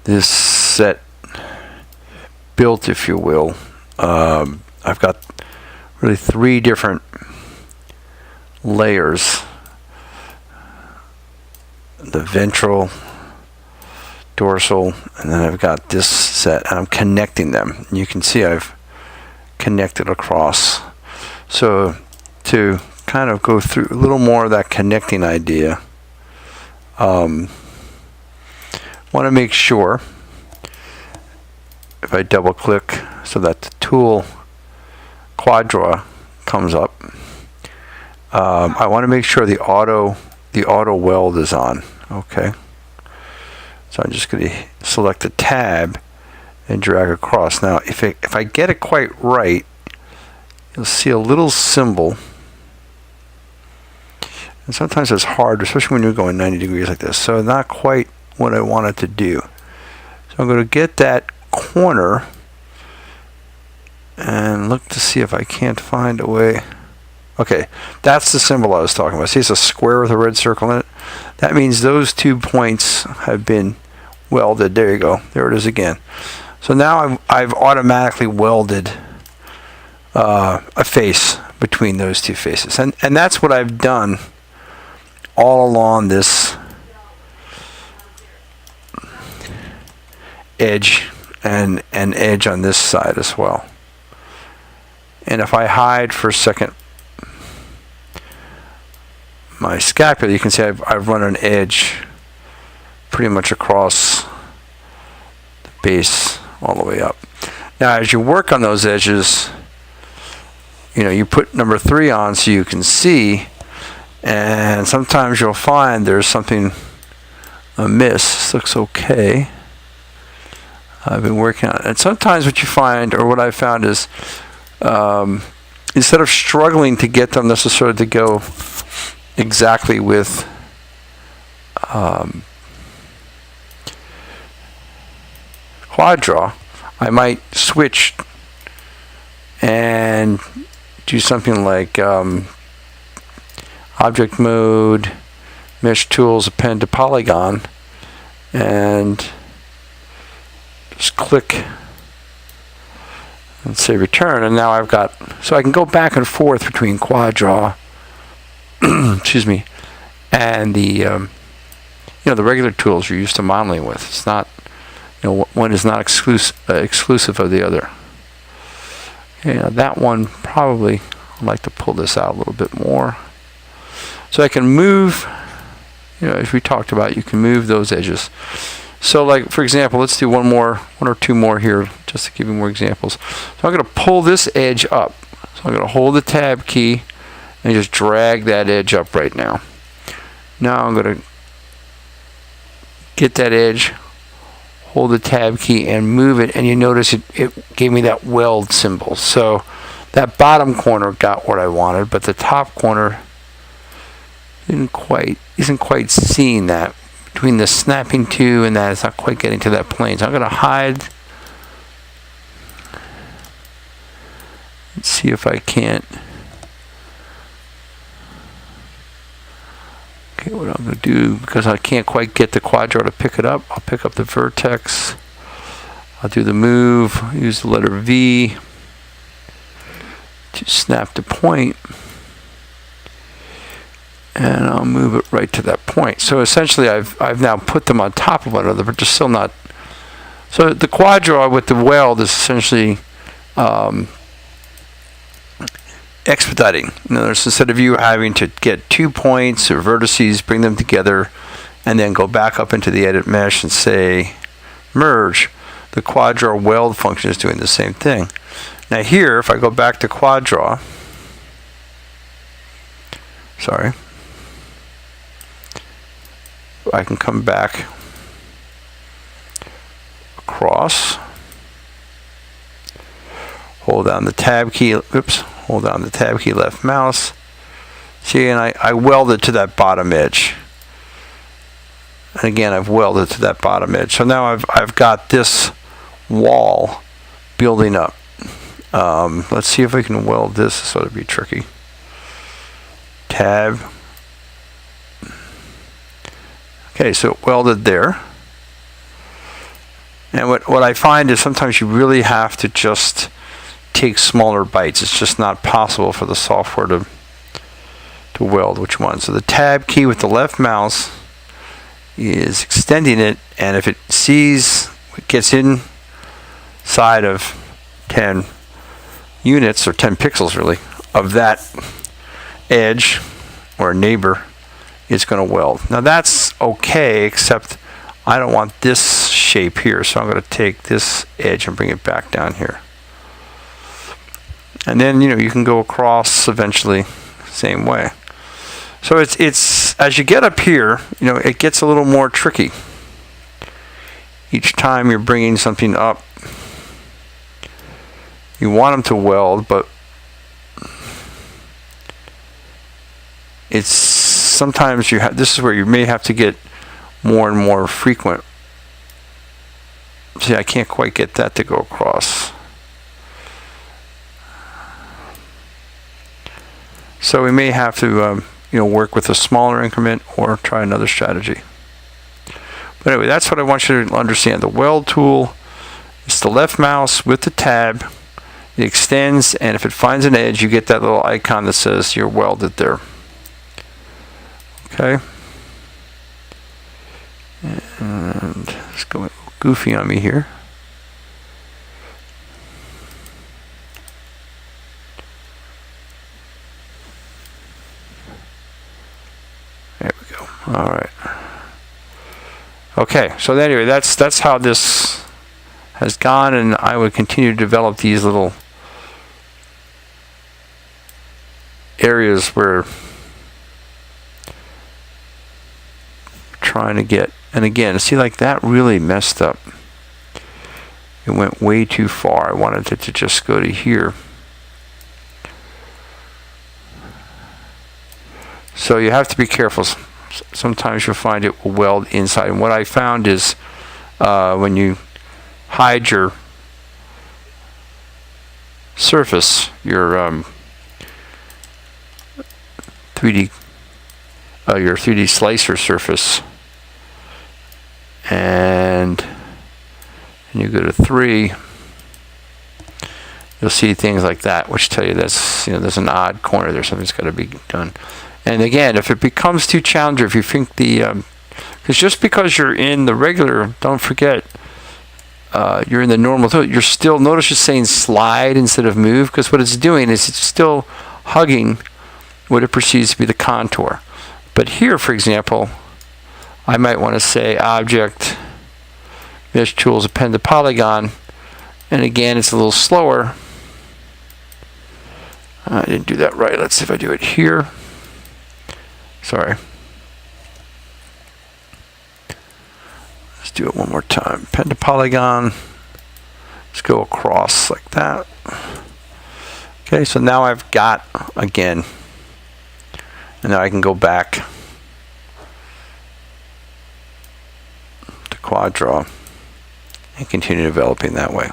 this set built, if you will. I've got really 3 different layers: the ventral, dorsal, and then I've got this set, and I'm connecting them. You can see I've connected across. So to kind of go through a little more of that connecting idea, want to make sure, if I double click so that the tool QuadDraw comes up, I want to make sure the auto weld is on. Okay, so I'm just going to select the tab and drag across. Now if I get it quite right, you'll see a little symbol, and sometimes it's hard, especially when you're going 90 degrees like this. So not quite what I want it to do. So I'm going to get that corner and look to see if I can't find a way. Okay, that's the symbol I was talking about. See, it's a square with a red circle in it. That means those 2 points have been welded. There you go. There it is again. So now I've automatically welded a face between those 2 faces, and that's what I've done all along this edge and edge on this side as well. And if I hide for a second my scapula, you can see I've run an edge pretty much across the base all the way up. Now as you work on those edges, you put number 3 on so you can see, and sometimes you'll find there's something amiss. This looks okay. I've been working on it. And sometimes what you find, or what I found, is instead of struggling to get them necessarily to go exactly with QuadDraw, I might switch and do something like object mode, mesh tools, append to polygon, and just click and say return, and now I've got, so I can go back and forth between QuadDraw excuse me, and the the regular tools you're used to modeling with. It's not, one is not exclusive of the other. That one probably, I'd like to pull this out a little bit more, so I can move, as we talked about, you can move those edges. So like, for example, let's do one or two more here, just to give you more examples. So I'm going to pull this edge up. So I'm going to hold the tab key and just drag that edge up right now. Now I'm going to get that edge, hold the tab key, and move it, and you notice it gave me that weld symbol. So that bottom corner got what I wanted, but the top corner isn't quite seeing that. Between the snapping to and that, it's not quite getting to that plane. So I'm going to hide. Let's see if I can't. Okay, what I'm going to do, because I can't quite get the QuadDraw to pick it up, I'll pick up the vertex. I'll do the move, use the letter V to snap the point, and I'll move it right to that point. So essentially I've now put them on top of one another, but they're still not. So the QuadDraw with the weld is essentially expediting. In other words, instead of you having to get 2 points or vertices, bring them together, and then go back up into the edit mesh and say merge, the QuadDraw weld function is doing the same thing. Now here, if I go back to QuadDraw, sorry, I can come back across, hold down the tab key, hold down the tab key, left mouse, see, and I welded to that bottom edge. And again, I've welded to that bottom edge. So now I've got this wall building up. Let's see if I can weld this. This ought to be tricky. Tab. Okay, so it welded there. And what I find is sometimes you really have to just take smaller bites. It's just not possible for the software to weld which one. So the tab key with the left mouse is extending it, and if it sees it gets inside of 10 units or 10 pixels really of that edge or neighbor, it's going to weld. Now that's okay, except I don't want this shape here, so I'm going to take this edge and bring it back down here. And then you can go across eventually same way. So it's as you get up here, it gets a little more tricky. Each time you're bringing something up, you want them to weld, but it's sometimes this is where you may have to get more and more frequent. See, I can't quite get that to go across. So we may have to work with a smaller increment or try another strategy. But anyway, that's what I want you to understand. The weld tool is the left mouse with the tab. It extends, and if it finds an edge, you get that little icon that says you're welded there. Okay. And it's going goofy on me here. There we go. All right. Okay, so anyway, that's how this has gone, and I would continue to develop these little areas where trying to get, and again, see, like that really messed up. It went way too far. I wanted it to just go to here. So you have to be careful. Sometimes you'll find it will weld inside. And what I found is when you hide your surface, your 3D slicer surface, and you go to 3, you'll see things like that, which tell you that's there's an odd corner there. Something's got to be done. And again, if it becomes too challenging, if you think because just because you're in the regular, don't forget, you're in the normal tool, you're still, notice it's saying slide instead of move, because what it's doing is it's still hugging what it perceives to be the contour. But here, for example, I might want to say object, mesh tools, append to polygon, and again, it's a little slower. I didn't do that right. Let's see if I do it here. Sorry. Let's do it one more time. Append to polygon. Let's go across like that. Okay, so now I've got, again, and now I can go back to QuadDraw and continue developing that way.